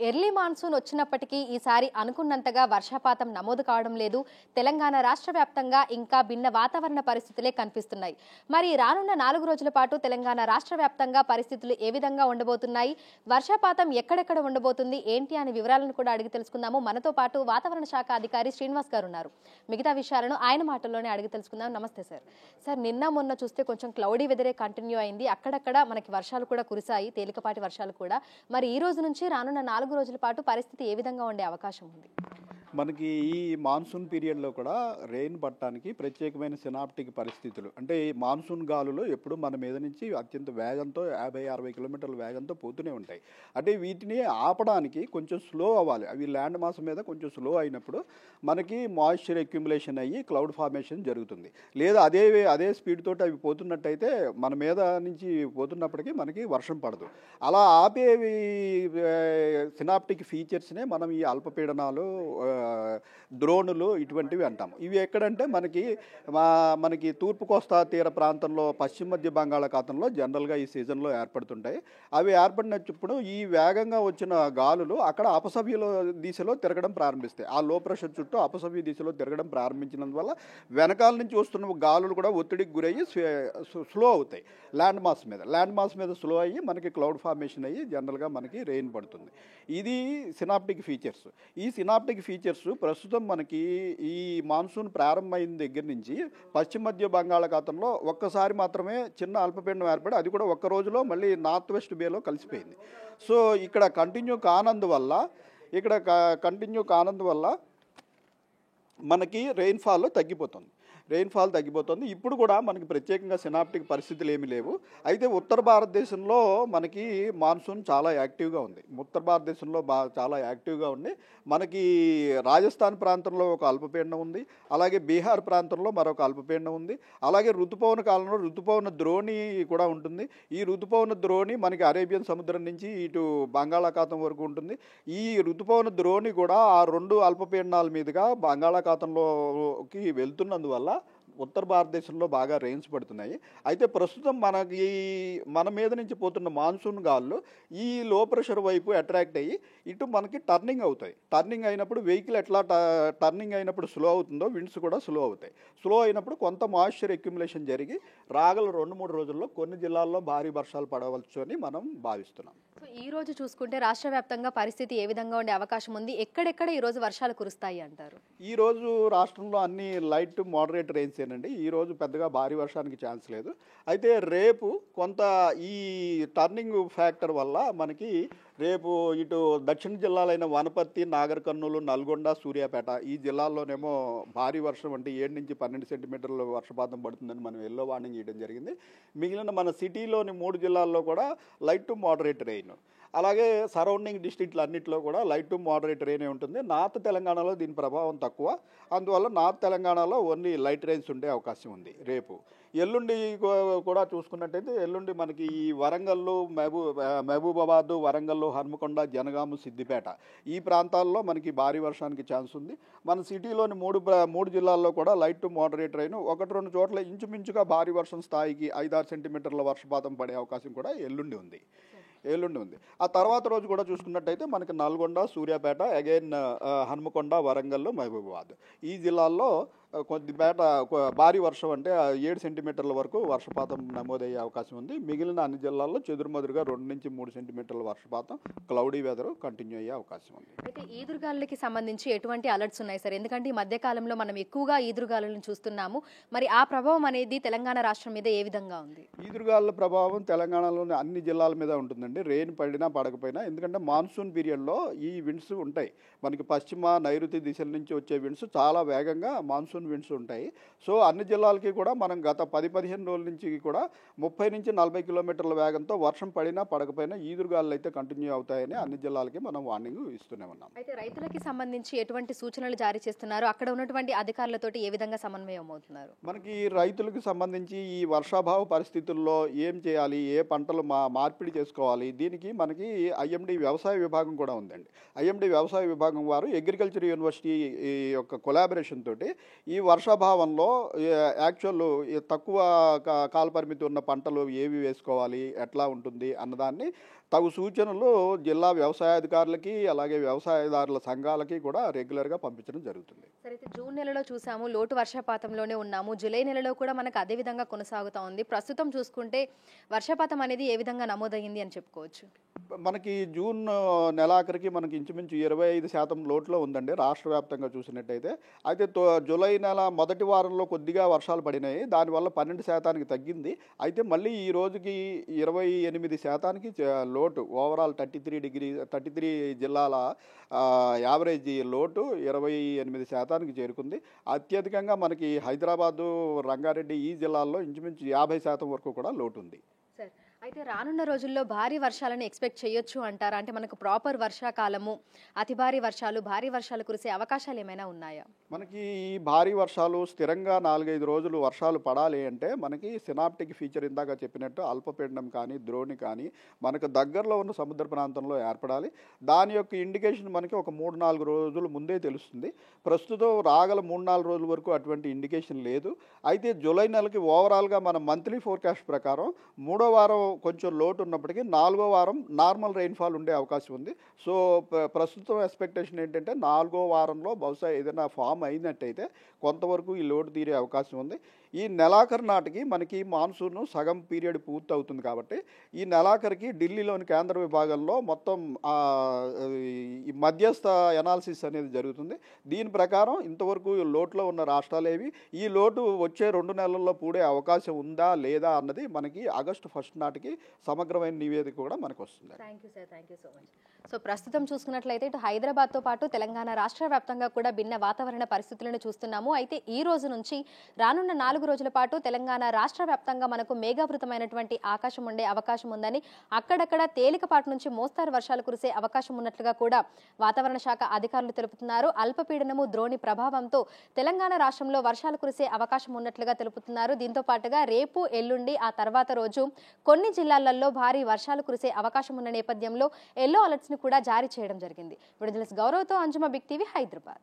Early monsoon వచ్చినప్పటికీ ఈసారి అనుకున్నంతగా వర్షపాతం నమోదు కావడం లేదు. తెలంగాణ రాష్ట్ర వ్యాప్తంగా ఇంకా భిన్న వాతావరణ పరిస్థితులే కనిపిస్తున్నాయి. మరి రానున్న 4 రోజుల పాటు తెలంగాణ రాష్ట్ర వ్యాప్తంగా పరిస్థితులు ఏ విధంగా ఉండబోతున్నాయి, వర్షపాతం ఎక్కడెక్కడ ఉండబోతుంది ఏంటి అనే వివరాలను కూడా అడిగి తెలుసుకుందాము. మనతో పాటు వాతావరణ శాఖ అధికారి శ్రీనివాస్ గారు ఉన్నారు. మిగతా విషయాలను ఆయన మాటల్లోనే అడిగి తెలుసుకుందాం. నమస్తే సార్. సార్, నిన్న మొన్న చూస్తే కొంచెం క్లౌడీ వెదరే కంటిన్యూ అయింది. అక్కడక్కడ మనకి వర్షాలు కూడా కురిశాయి, తేలికపాటి వర్షాలు కూడా. మరి ఈ రోజు నుంచి రానున్న 4 రోజుల పాటు పరిస్థితి ఏ విధంగా ఉండే అవకాశం ఉంది? మనకి ఈ మాన్సూన్ పీరియడ్లో కూడా రెయిన్ పట్టడానికి ప్రత్యేకమైన సినాప్టిక్ పరిస్థితులు, అంటే ఈ మాన్సూన్ గాలులు ఎప్పుడు మన మీద నుంచి అత్యంత వేగంతో 50-60 కిలోమీటర్ల వేగంతో పోతూనే ఉంటాయి. అంటే వీటిని ఆపడానికి కొంచెం స్లో అవ్వాలి. అవి ల్యాండ్ మాస్ మీద కొంచెం స్లో అయినప్పుడు మనకి మాయిశ్చర్ అక్యుములేషన్ అయ్యి క్లౌడ్ ఫార్మేషన్ జరుగుతుంది. లేదా అదే స్పీడ్ తోటి అవి పోతున్నట్టయితే మన మీద నుంచి పోతున్నప్పటికీ మనకి వర్షం పడదు. అలా ఆపేవి సినాప్టిక్ ఫీచర్స్నే మనం ఈ అల్పపీడనాలు, ద్రోణులు ఇటువంటివి అంటాము. ఇవి ఎక్కడంటే మనకి తూర్పు కోస్తా తీర ప్రాంతంలో, పశ్చిమ మధ్య బంగాళాఖాతంలో జనరల్గా ఈ సీజన్లో ఏర్పడుతుంటాయి. అవి ఏర్పడినప్పుడు ఈ వేగంగా వచ్చిన గాలులు అక్కడ అపసవ్య దిశలో తిరగడం ప్రారంభిస్తాయి. ఆ లో ప్రెషర్ చుట్టూ అపసవ్య దిశలో తిరగడం ప్రారంభించినందువల్ల వెనకాల నుంచి వస్తున్న గాలులు కూడా ఒత్తిడికి గురయ్యి స్లో అవుతాయి. ల్యాండ్ మాస్ మీద స్లో అయ్యి మనకి క్లౌడ్ ఫార్మేషన్ అయ్యి జనరల్గా మనకి రెయిన్ పడుతుంది. ఇది సినాప్టిక్ ఫీచర్స్. ఈ సినాప్టిక్ ఫీచర్స్ ప్రస్తుతం మనకి ఈ మాన్సూన్ ప్రారంభమైన దగ్గర నుంచి పశ్చిమ మధ్య బంగాళాఖాతంలో ఒక్కసారి మాత్రమే చిన్న అల్పపీడనం ఏర్పడి, అది కూడా ఒక్క రోజులో మళ్ళీ నార్త్ వెస్ట్ బేలో కలిసిపోయింది. సో ఇక్కడ కంటిన్యూ కానందువల్ల మనకి రెయిన్ఫాల్ తగ్గిపోతుంది. ఇప్పుడు కూడా మనకి ప్రత్యేకంగా సినాప్టిక్ పరిస్థితులు ఏమీ లేవు. అయితే ఉత్తర భారతదేశంలో మనకి మాన్సూన్ చాలా యాక్టివ్గా ఉంది. చాలా యాక్టివ్గా ఉంది. మనకి రాజస్థాన్ ప్రాంతంలో ఒక అల్పపీడనం ఉంది, అలాగే బీహార్ ప్రాంతంలో మరొక అల్పపీడనం ఉంది. అలాగే ఋతుపవన కాలంలో ఋతుపవన ద్రోణి కూడా ఉంటుంది. ఈ ఋతుపవన ద్రోణి మనకి అరేబియన్ సముద్రం నుంచి ఇటు బంగాళాఖాతం వరకు ఉంటుంది. ఈ ఋతుపవన ద్రోణి కూడా ఆ 2 అల్పపీడనాల మీదుగా బంగాళాఖాతంలోకి వెళ్తున్నందువల్ల ఉత్తర భారతదేశంలో బాగా రెయిన్స్ పడుతున్నాయి. అయితే ప్రస్తుతం మన మీద నుంచి పోతున్న మాన్సూన్ గాల్లో ఈ లో ప్రెషర్ వైపు అట్రాక్ట్ అయ్యి ఇటు మనకి టర్నింగ్ అవుతాయి. టర్నింగ్ అయినప్పుడు వెహికల్ ఎట్లా టర్నింగ్ అయినప్పుడు స్లో అవుతుందో విండ్స్ కూడా స్లో అవుతాయి. స్లో అయినప్పుడు కొంత మాయిశ్చర్ అక్యుములేషన్ జరిగి రాగల 2-3 రోజుల్లో కొన్ని జిల్లాల్లో భారీ వర్షాలు పడవచ్చు అని మనం భావిస్తున్నాం. సో ఈ రోజు చూసుకుంటే రాష్ట్ర వ్యాప్తంగా పరిస్థితి ఏ విధంగా ఉండే అవకాశం ఉంది? ఎక్కడెక్కడ ఈ రోజు వర్షాలు కురుస్తాయి అంటారు? ఈ రోజు రాష్ట్రంలో అన్ని లైట్ టు మోడరేట్ రెయిన్స్ ఏనండి. ఈ రోజు పెద్దగా భారీ వర్షానికి ఛాన్స్ లేదు. అయితే రేపు కొంత ఈ టర్నింగ్ ఫ్యాక్టర్ వల్ల మనకి రేపు ఇటు దక్షిణ జిల్లాలైన వనపర్తి, నాగర్ కర్నూలు, నల్గొండ, సూర్యాపేట ఈ జిల్లాల్లోనేమో భారీ వర్షం, అంటే 7-12 సెంటీమీటర్ల వర్షపాతం పడుతుందని మనం ఎల్లో వార్నింగ్ ఇవ్వడం జరిగింది. మిగిలిన మన సిటీలోని 3 జిల్లాల్లో కూడా లైట్ టు మోడరేట్ రెయిన్, అలాగే సరౌండింగ్ డిస్ట్రిక్ట్లు అన్నింటిలో కూడా లైట్ టు మోడరేట్ రెయిన్ ఉంటుంది. నార్త్ తెలంగాణలో దీని ప్రభావం తక్కువ. అందువల్ల నార్త్ తెలంగాణలో ఓన్లీ లైట్ రెయిన్స్ ఉండే అవకాశం ఉంది రేపు. ఎల్లుండి కూడా చూసుకున్నట్టయితే ఎల్లుండి మనకి ఈ వరంగల్లు, మహబూబాబాద్, వరంగల్లు, హన్మకొండ, జనగాము, సిద్దిపేట ఈ ప్రాంతాల్లో మనకి భారీ వర్షానికి ఛాన్స్ ఉంది. మన సిటీలోని 3 జిల్లాల్లో కూడా లైట్ టు మోడరేట్ రెయిన్, 1-2 చోట్ల ఇంచుమించుగా భారీ వర్షం స్థాయికి 5-6 సెంటీమీటర్ల వర్షపాతం పడే అవకాశం కూడా ఎల్లుండి ఉంది. ఆ తర్వాత రోజు కూడా చూసుకున్నట్టయితే మనకి నల్గొండ, సూర్యాపేట, అగైన్ హన్మకొండ, వరంగల్, మహబూబాబాద్ ఈ జిల్లాల్లో కొద్దిపేట భారీ వర్షం, అంటే 7 సెంటీమీటర్ల వరకు వర్షపాతం నమోదయ్యే అవకాశం ఉంది. మిగిలిన అన్ని జిల్లాల్లో చెదురుమదురుగా 2-3 సెంటీమీటర్ల వర్షపాతం, క్లౌడీ వెదర్ కంటిన్యూ అయ్యే అవకాశం ఉంది. అయితే ఈదురుగాలులకి సంబంధించి ఎటువంటి అలర్ట్స్ ఉన్నాయి సార్? ఎందుకంటే ఈ మధ్యకాలంలో మనం ఎక్కువగా ఈదురుగాలులను చూస్తున్నాము. మరి ఆ ప్రభావం అనేది తెలంగాణ రాష్ట్రం మీద ఏ విధంగా ఉంది? ఈదురుగాలుల ప్రభావం తెలంగాణలోని అన్ని జిల్లాల మీద ఉంటుందండి, రెయిన్ పడినా పడకపోయినా. ఎందుకంటే మాన్సూన్ పీరియడ్లో ఈ విండ్స్ ఉంటాయి. మనకి పశ్చిమ, నైరుతి దిశల నుంచి వచ్చే విండ్స్ చాలా వేగంగా మాన్సూన్ విండ్స్ ఉంటాయి. సో అన్ని జిల్లాలకి కూడా మనం గత 10-15 రోజుల నుంచి కూడా 30-40 కిలోమీటర్ల వేగంతో వర్షం పడినా పడకపోయినా ఈదురుగాలు అయితే కంటిన్యూ అవుతాయని అన్ని జిల్లాలకి మనం వార్నింగ్ ఇస్తూనే ఉన్నాం. అయితే రైతులకి సంబంధించి ఎటువంటి సూచనలు జారీ చేస్తున్నారు? అక్కడ ఉన్నటువంటి అధికారులతోటి ఏ విధంగా సమన్వయం అవుతున్నారు? మనకి రైతులకు సంబంధించి ఈ వర్షాభావ పరిస్థితుల్లో ఏం చేయాలి, ఏ పంటలు మార్పిడి చేసుకోవాలి, దీనికి మనకి ఐఎండి వ్యవసాయ విభాగం కూడా ఉందండి. ఐఎండి వ్యవసాయ విభాగం వారు అగ్రికల్చర్ యూనివర్సిటీ యొక్క కొలాబరేషన్ తోటి ఈ వర్షాభావంలో యాక్చువల్ తక్కువ కాలపరిమితి ఉన్న పంటలు ఏవి వేసుకోవాలి, ఎట్లా ఉంటుంది అన్నదాన్ని తగు సూచనలు జిల్లా వ్యవసాయాధికారులకి అలాగే వ్యవసాయదారుల సంఘాలకి కూడా రెగ్యులర్గా పంపించడం జరుగుతుంది. సరే, అయితే జూన్ నెలలో చూసాము, లోటు వర్షపాతంలోనే ఉన్నాము. జూలై నెలలో కూడా మనకు అదే విధంగా కొనసాగుతూ ఉంది. ప్రస్తుతం చూసుకుంటే వర్షపాతం అనేది ఏ విధంగా నమోదయ్యింది అని చెప్పుకోవచ్చు? మనకి జూన్ నెలాఖరికి మనకి ఇంచుమించు 25% లోట్లో ఉందండి రాష్ట్ర వ్యాప్తంగా చూసినట్టయితే. అయితే జూలై నెల మొదటి వారంలో కొద్దిగా వర్షాలు పడినాయి, దానివల్ల 12% తగ్గింది. అయితే మళ్ళీ ఈ రోజుకి 28% లోటు ఓవరాల్ 33 జిల్లాల యావరేజ్ లోటు 28% చేరుకుంది. అత్యధికంగా మనకి హైదరాబాదు, రంగారెడ్డి ఈ జిల్లాల్లో ఇంచుమించు 50% వరకు కూడా లోటు ఉంది. సరే, అయితే రానున్న రోజుల్లో భారీ వర్షాలను ఎక్స్పెక్ట్ చేయొచ్చు అంటారా? అంటే మనకు ప్రాపర్ వర్షాకాలము, అతి భారీ వర్షాలు, భారీ వర్షాలు కురిసే అవకాశాలు ఏమైనా ఉన్నాయా? మనకి ఈ భారీ వర్షాలు స్థిరంగా 4-5 రోజులు వర్షాలు పడాలి అంటే మనకి సినాప్టిక్ ఫీచర్ ఇందాక చెప్పినట్టు అల్పపీడనం కానీ ద్రోణి కానీ మనకు దగ్గరలో ఉన్న సముద్ర ప్రాంతంలో ఏర్పడాలి. దాని యొక్క ఇండికేషన్ మనకి ఒక 3-4 రోజుల ముందే తెలుస్తుంది. ప్రస్తుతం రాగల 3-4 రోజుల వరకు అటువంటి ఇండికేషన్ లేదు. అయితే జూలై నెలకి ఓవరాల్గా మన మంత్లీ ఫోర్కాస్ట్ ప్రకారం 3వ వారం కొంచెం లోటు ఉన్నప్పటికీ 4వ వారం నార్మల్ రెయిన్ఫాల్ ఉండే అవకాశం ఉంది. సో ప్రస్తుతం ఎక్స్పెక్టేషన్ ఏంటంటే 4వ వారంలో బహుశా ఏదైనా ఫామ్ అయినట్టయితే కొంతవరకు ఈ లోటు తీరే అవకాశం ఉంది. ఈ నెలాఖరు నాటికి మనకి మాన్సూన్ సగం పీరియడ్ పూర్తి అవుతుంది కాబట్టి ఈ నెలాఖరికి ఢిల్లీలోని కేంద్ర విభాగంలో మొత్తం ఈ మధ్యస్థ ఎనాలిసిస్ అనేది జరుగుతుంది. దీని ప్రకారం ఇంతవరకు లోటులో ఉన్న రాష్ట్రాలేవి ఈ లోటు వచ్చే 2 నెలల్లో పూడే అవకాశం ఉందా లేదా అన్నది మనకి ఆగస్టు 1 నాటికి సమగ్రమైన నివేదిక కూడా మనకు వస్తుంది. Thank you sir, thank you so much. So ప్రస్తుతం చూసుకున్నట్లయితే ఇటు హైదరాబాద్తో పాటు తెలంగాణ రాష్ట్ర వ్యాప్తంగా కూడా భిన్న వాతావరణ పరిస్థితులను చూస్తున్నాము. అయితే ఈ రోజు నుంచి రానున్న 4 రోజుల పాటు తెలంగాణ రాష్ట్ర వ్యాప్తంగా మనకు మేఘావృతమైనటువంటి ఆకాశం ఉండే అవకాశం ఉందని, అక్కడక్కడ తేలికపాటి నుంచి మోస్తారు వర్షాలు కురిసే అవకాశం ఉన్నట్లుగా కూడా వాతావరణ శాఖ అధికారులు తెలుపుతున్నారు. అల్పపీడనము ద్రోణి ప్రభావంతో తెలంగాణ రాష్ట్రంలో వర్షాలు కురిసే అవకాశం ఉన్నట్లుగా తెలుపుతున్నారు. దీంతో పాటుగా రేపు, ఎల్లుండి, ఆ తర్వాత రోజు కొన్ని జిల్లాలలో భారీ వర్షాలు కురిసే అవకాశం ఉన్న నేపథ్యంలో ఎల్లో అలర్ట్స్ ని కూడా జారీ చేయడం జరిగింది. విడుదల గౌరవ్తో అంజుమా, బిగ్ టీవీ, హైదరాబాద్.